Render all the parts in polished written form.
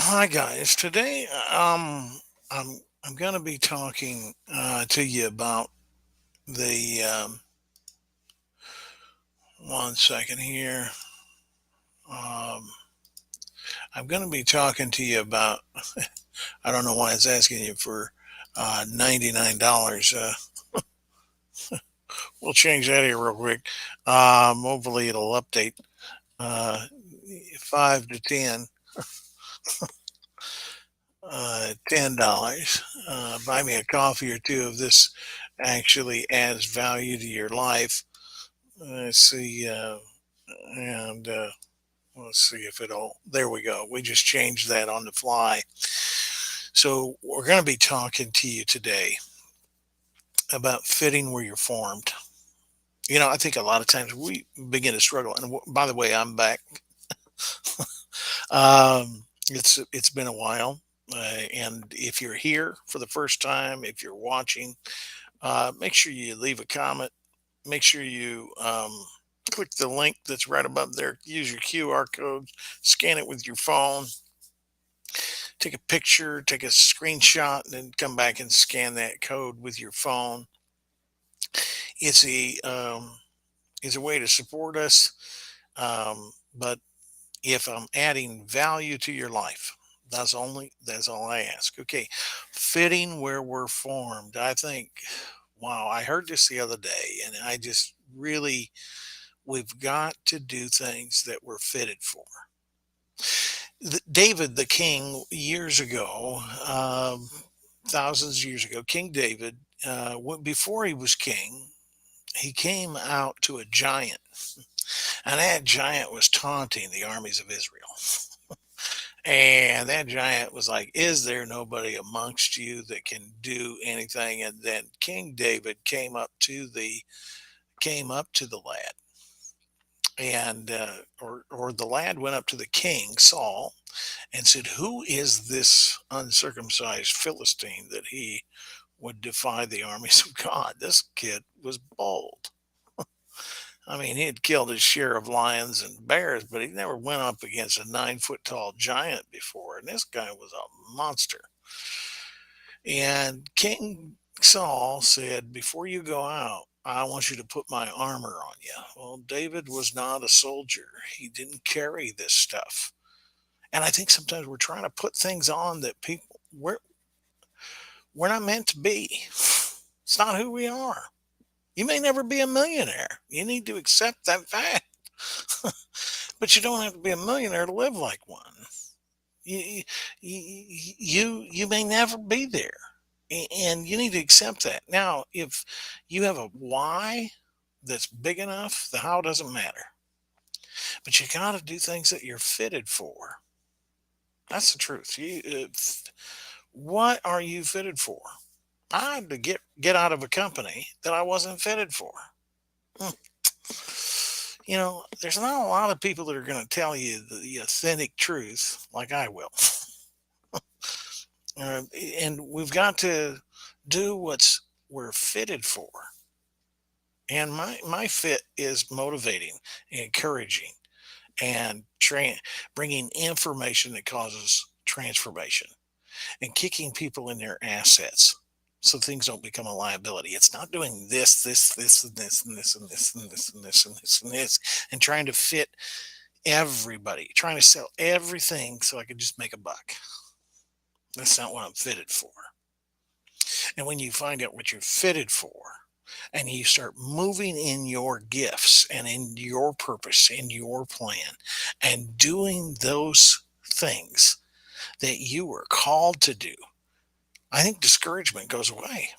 Hi guys. Today, I'm going to be talking to you about the. One second here. Um, I'm going to be talking to you about. I don't know why it's asking you for $99. We'll change that here real quick. Hopefully it'll update. Uh, 5 to 10. $10. Buy me a coffee or two of this actually adds value to your life. Let's see, and let's see if it'll. There we go. We just changed that on the fly. So we're going to be talking to you today about fitting where you're formed. I think a lot of times we begin to struggle. And by the way, I'm back. It's been a while, and if you're here for the first time, if you're watching, make sure you leave a comment. Make sure you click the link that's right above there. Use your QR code, scan it with your phone, take a picture, take a screenshot, and then come back and scan that code with your phone. It's a way to support us, but if I'm adding value to your life, that's all I ask. Okay, fitting where we're formed. I think, wow, I heard this the other day, and I just really we've got to do things that we're fitted for. David, the king, years ago, thousands of years ago, King David, before he was king, he came out to a giant, and that giant was taunting the armies of Israel. And that giant was like, "Is there nobody amongst you that can do anything?" And then King David came up to the lad, and or the lad went up to the king Saul and said, "Who is this uncircumcised Philistine that he would defy the armies of God?" This kid was bold. I mean, he had killed his share of lions and bears, but he never went up against a 9 foot tall giant before. And this guy was a monster. And King Saul said, "Before you go out, I want you to put my armor on you." Well, David was not a soldier, he didn't carry this stuff. And I think sometimes we're trying to put things on that we're not meant to be. It's not who we are. You may never be a millionaire. You need to accept that fact. But you don't have to be a millionaire to live like one. You you may never be there, and you need to accept that. Now, if you have a why that's big enough, the how doesn't matter. But you got to do things that you're fitted for. That's the truth. What are you fitted for? I had to get out of a company that I wasn't fitted for. Hmm. There's not a lot of people that are going to tell you the authentic truth like I will. Uh, and we've got to do what's we're fitted for. And my fit is motivating, encouraging, and bringing information that causes transformation and kicking people in their assets so things don't become a liability. It's not doing this, and this, and this, and this, and this, and this, and this, and this, and trying to fit everybody, trying to sell everything so I can just make a buck. That's not what I'm fitted for. And when you find out what you're fitted for, and you start moving in your gifts and in your purpose, in your plan, and doing those things that you were called to do, I think discouragement goes away.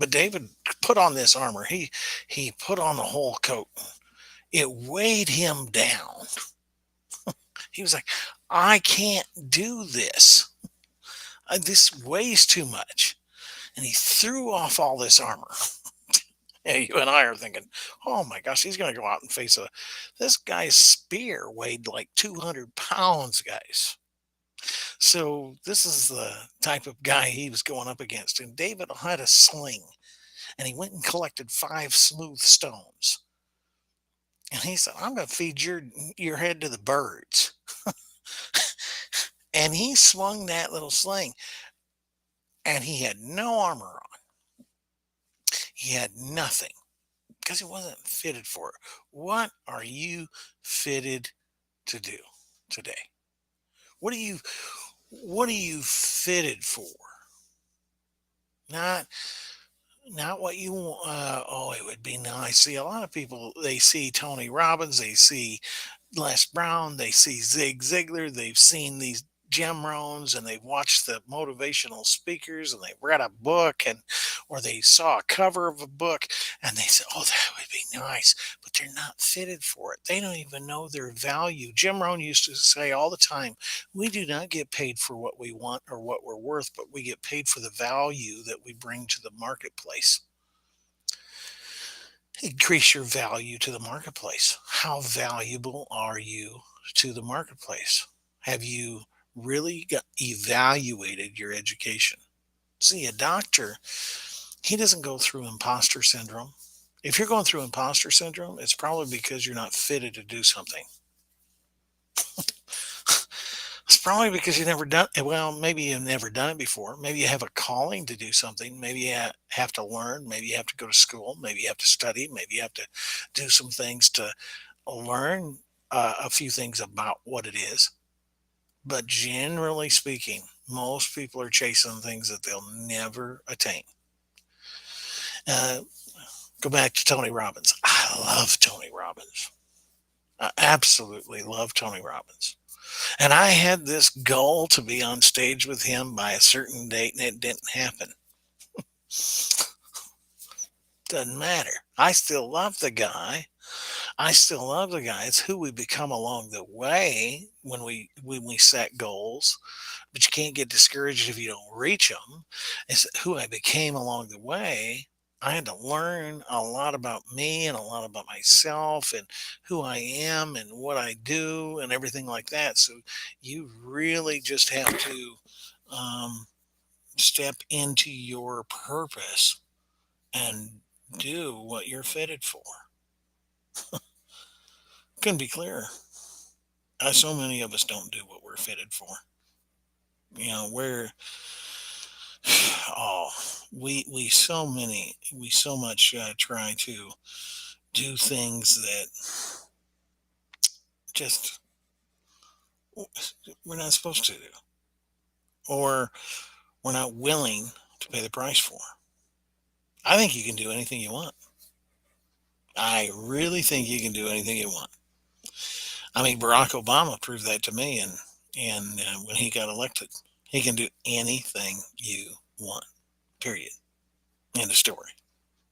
But David put on this armor. He put on the whole coat. It weighed him down. He was like, "I can't do this. This weighs too much." And he threw off all this armor. And you and I are thinking, "Oh my gosh, he's going to go out and face a." This guy's spear weighed like 200 pounds, guys. So this is the type of guy he was going up against. And David had a sling, and he went and collected 5 smooth stones. And he said, "I'm going to feed your head to the birds." And he swung that little sling, and he had no armor on. He had nothing because he wasn't fitted for it. What are you fitted to do today? What are you what are you fitted for? Not not what you want. Oh, it would be nice. See, a lot of people, they see Tony Robbins, they see Les Brown, they see Zig Ziglar, they've seen these gem roans, and they've watched the motivational speakers, and they've read a book, and or they saw a cover of a book, and they say, "Oh, that would be nice," but they're not fitted for it. They don't even know their value. Jim Rohn used to say all the time, "We do not get paid for what we want or what we're worth, but we get paid for the value that we bring to the marketplace." Increase your value to the marketplace. How valuable are you to the marketplace? Have you really evaluated your education? See, a doctor, he doesn't go through imposter syndrome. If you're going through imposter syndrome, it's probably because you're not fitted to do something. It's probably because you never done it. Well, maybe you've never done it before. Maybe you have a calling to do something. Maybe you have to learn. Maybe you have to go to school. Maybe you have to study. Maybe you have to do some things to learn a few things about what it is. But generally speaking, most people are chasing things that they'll never attain. Uh, Go back to Tony Robbins. I love Tony Robbins. I absolutely love Tony Robbins. And I had this goal to be on stage with him by a certain date, and it didn't happen. Doesn't matter. I still love the guy. I still love the guy. It's who we become along the way when we set goals. But you can't get discouraged if you don't reach them. It's who I became along the way. I had to learn a lot about me and a lot about myself and who I am and what I do and everything like that. So you really just have to um, step into your purpose and do what you're fitted for. Couldn't be clearer. So many of us don't do what we're fitted for. We're oh, we so much try to do things that just we're not supposed to do, or we're not willing to pay the price for. I think you can do anything you want. I really think you can do anything you want. I mean, Barack Obama proved that to me, and when he got elected, he can do anything you want. Period. End of story.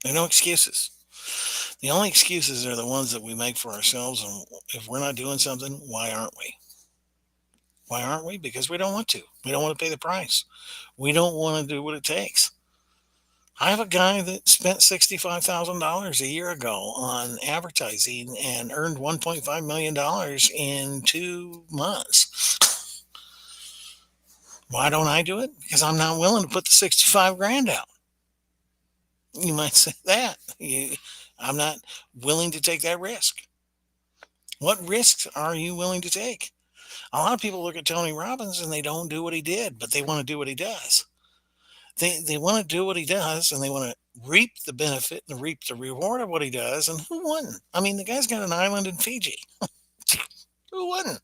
There are no excuses. The only excuses are the ones that we make for ourselves. And if we're not doing something, why aren't we? Why aren't we? Because we don't want to. We don't want to pay the price. We don't want to do what it takes. I have a guy that spent $65,000 a year ago on advertising and earned $1.5 million in 2 months. Why don't I do it? Because I'm not willing to put the 65 grand out. You might say that. I'm not willing to take that risk. What risks are you willing to take? A lot of people look at Tony Robbins and they don't do what he did, but they want to do what he does. They want to do what he does, and they want to reap the benefit and reap the reward of what he does. And who wouldn't? I mean, the guy's got an island in Fiji. Who wouldn't?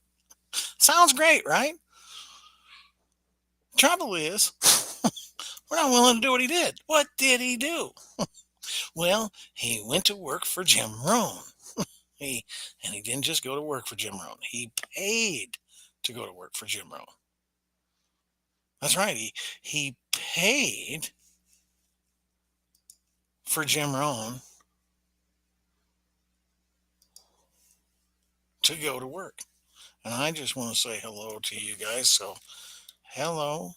Sounds great, right? Trouble is, we're not willing to do what he did. What did he do? Well, he went to work for Jim Rohn. And he didn't just go to work for Jim Rohn. He paid to go to work for Jim Rohn. That's right. He paid for Jim Rohn to go to work. And I just want to say hello to you guys. So, hello.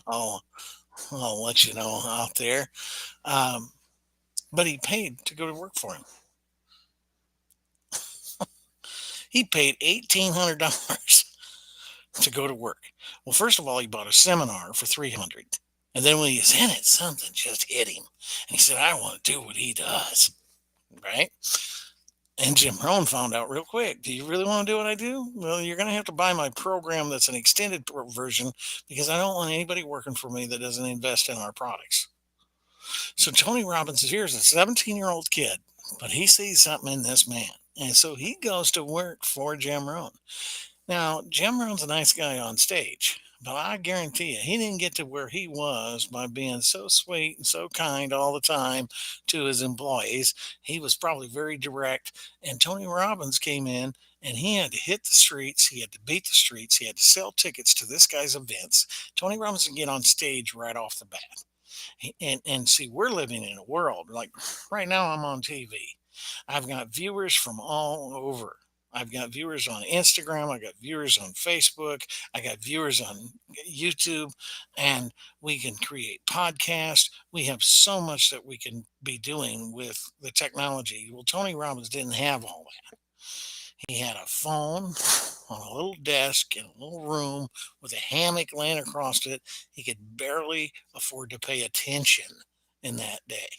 I'll, I'll let you know out there. Um, but he paid to go to work for him. He paid $1,800 to go to work. Well, first of all, he bought a seminar for $300. And then when he was in it, something just hit him. And he said, I want to do what he does. Right? And Jim Rohn found out real quick. Do you really want to do what I do? Well, you're going to have to buy my program that's an extended version because I don't want anybody working for me that doesn't invest in our products. So Tony Robbins is here's a 17-year-old kid, but he sees something in this man. And so he goes to work for Jim Rohn. Now, Jim Rohn's a nice guy on stage, but I guarantee you, he didn't get to where he was by being so sweet and so kind all the time to his employees. He was probably very direct. And Tony Robbins came in and he had to hit the streets. He had to beat the streets. He had to sell tickets to this guy's events. Tony Robbins can get on stage right off the bat. And see, we're living in a world like right now, I'm on TV. I've got viewers from all over. I've got viewers on Instagram. I got viewers on Facebook. I got viewers on YouTube, and we can create podcasts. We have so much that we can be doing with the technology. Well, Tony Robbins didn't have all that. He had a phone on a little desk in a little room with a hammock laying across it. He could barely afford to pay attention in that day.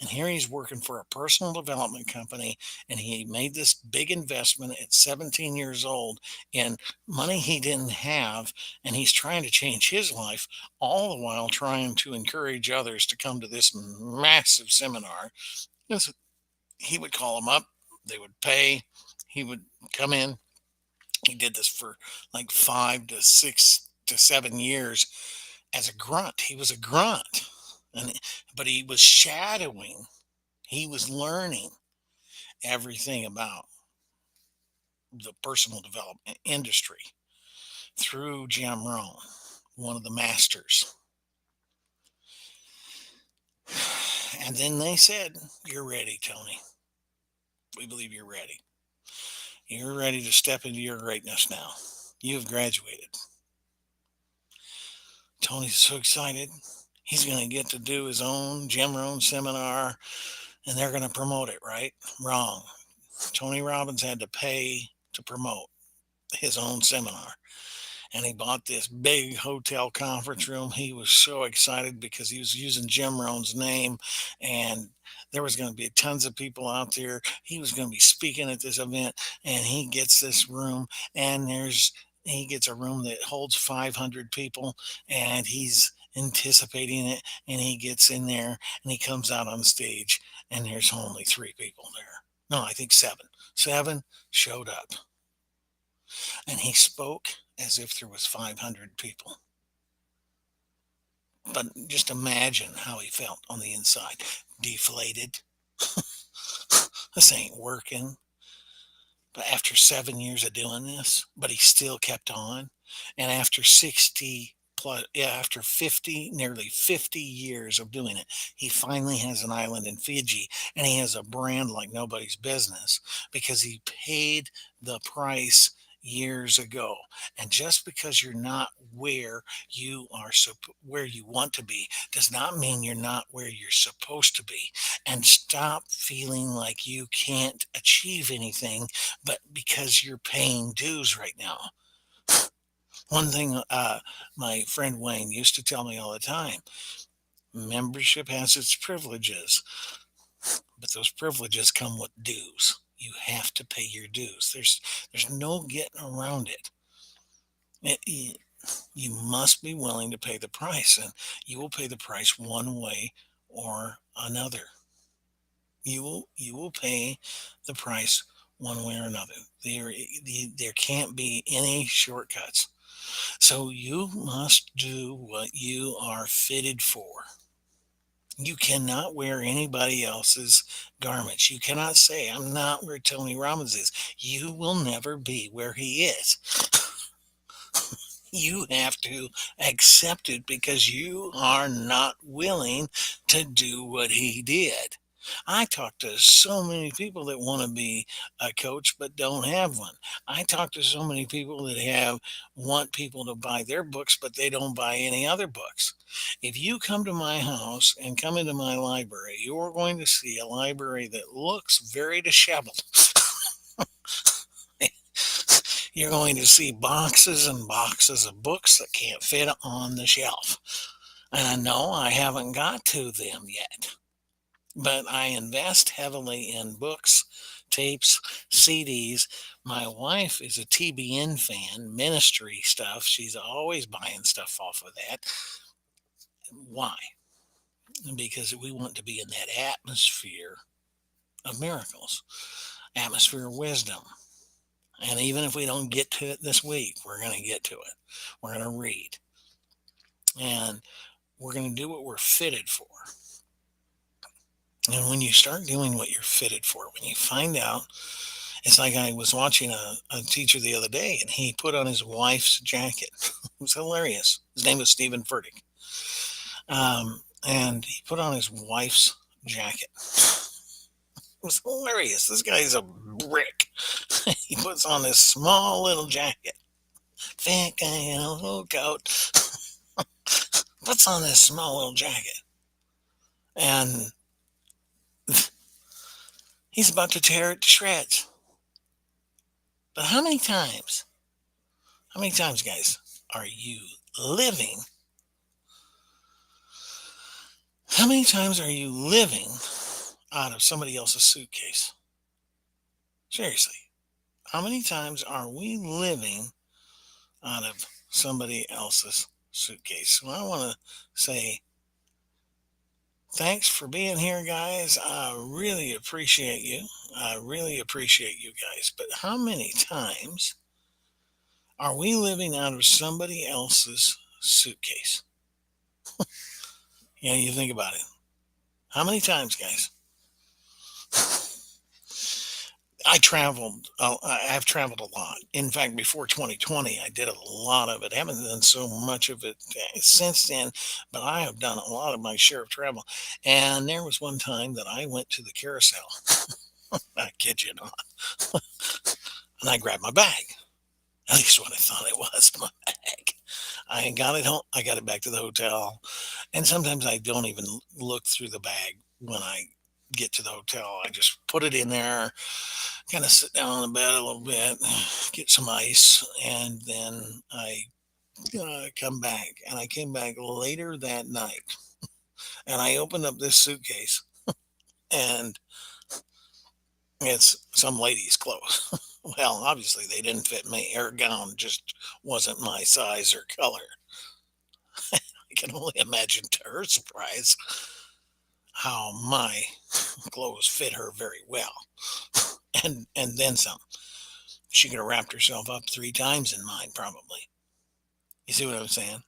And here he's working for a personal development company, and he made this big investment at 17 years old in money he didn't have. And he's trying to change his life, all the while trying to encourage others to come to this massive seminar. Yes, he would call them up, they would pay, he would come in. He did this for like 5 to 6 to 7 years as a grunt. He was a grunt, and but he was shadowing. He was learning everything about the personal development industry through Jim Rohn, one of the masters. And then they said, "You're ready, Tony. We believe you're ready. You're ready to step into your greatness now. You have graduated." Tony's so excited. He's going to get to do his own Jim Rohn seminar, and they're going to promote it, right? Wrong. Tony Robbins had to pay to promote his own seminar. And he bought this big hotel conference room. He was so excited because he was using Jim Rohn's name, and there was going to be tons of people out there. He was going to be speaking at this event, and he gets this room, and he gets a room that holds 500 people, and he's anticipating it, and he gets in there, and he comes out on stage, and there's only 3 people there. No, I think 7. 7 showed up, and he spoke as if there was 500 people. But just imagine how he felt on the inside. Deflated. This ain't working. But after 7 years of doing this, but he still kept on. And after 60 plus, yeah, after 50, nearly 50 years of doing it, he finally has an island in Fiji, and he has a brand like nobody's business because he paid the price years ago. And just because you're not where you are where you want to be does not mean you're not where you're supposed to be. And stop feeling like you can't achieve anything but because you're paying dues right now. One thing my friend Wayne used to tell me all the time: membership has its privileges, but those privileges come with dues. You have to pay your dues. There's no getting around it. You must be willing to pay the price, and you will pay the price one way or another. You will pay the price one way or another. There can't be any shortcuts. So you must do what you are fitted for. You cannot wear anybody else's garments. You cannot say, "I'm not where Tony Robbins is." You will never be where he is. You have to accept it because you are not willing to do what he did. I talk to so many people that want to be a coach but don't have one. I talk to so many people that want people to buy their books but they don't buy any other books. If you come to my house and come into my library, you're going to see a library that looks very disheveled. You're going to see boxes and boxes of books that can't fit on the shelf. And I know I haven't got to them yet, but I invest heavily in books tapes, CDs. My wife is a TBN fan, ministry stuff. She's always buying stuff off of that. Why? Because we want to be in that atmosphere of miracles, atmosphere of wisdom. And even if we don't get to it this week, we're going to get to it. We're going to read. And we're going to do what we're fitted for. And when you start doing what you're fitted for, when you find out, it's like I was watching a teacher the other day, and he put on his wife's jacket. It was hilarious. His name was Stephen Furtick. And he put on his wife's jacket. It was hilarious. This guy's a brick. He puts on this small little jacket. Fat guy in a little coat. Puts on this small little jacket. And he's about to tear it to shreds. But how many times, guys, are you living? How many times are you living out of somebody else's suitcase? Seriously. How many times are we living out of somebody else's suitcase? Well, I want to say thanks for being here, guys. I really appreciate you. I really appreciate you guys. But how many times are we living out of somebody else's suitcase? Yeah, you think about it. How many times, guys? I've traveled a lot. In fact, before 2020, I did a lot of it. I haven't done so much of it since then, but I have done a lot of my share of travel. And there was one time that I went to the carousel. I kid you not. And I grabbed my bag. At least what I thought it was, my bag. I got it home. I got it back to the hotel. And sometimes I don't even look through the bag when I get to the hotel. I just put it in there, kind of sit down on the bed a little bit, get some ice, and then I come back. And I came back later that night, and I opened up this suitcase, and it's some lady's clothes. Well, obviously they didn't fit me. Her gown just wasn't my size or color. I can only imagine, to her surprise, how my clothes fit her very well, and then some. She could have wrapped herself up 3 times in mine, probably. You see what I'm saying?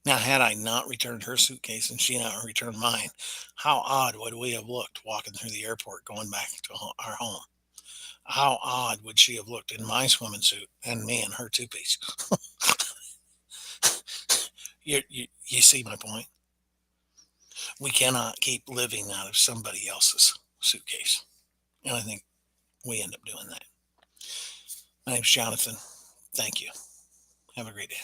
Now, had I not returned her suitcase and she not returned mine, how odd would we have looked walking through the airport going back to our home? How odd would she have looked in my swimming suit and me in her two-piece? You see my point? We cannot keep living out of somebody else's suitcase. And I think we end up doing that. My name's Jonathan. Thank you. Have a great day.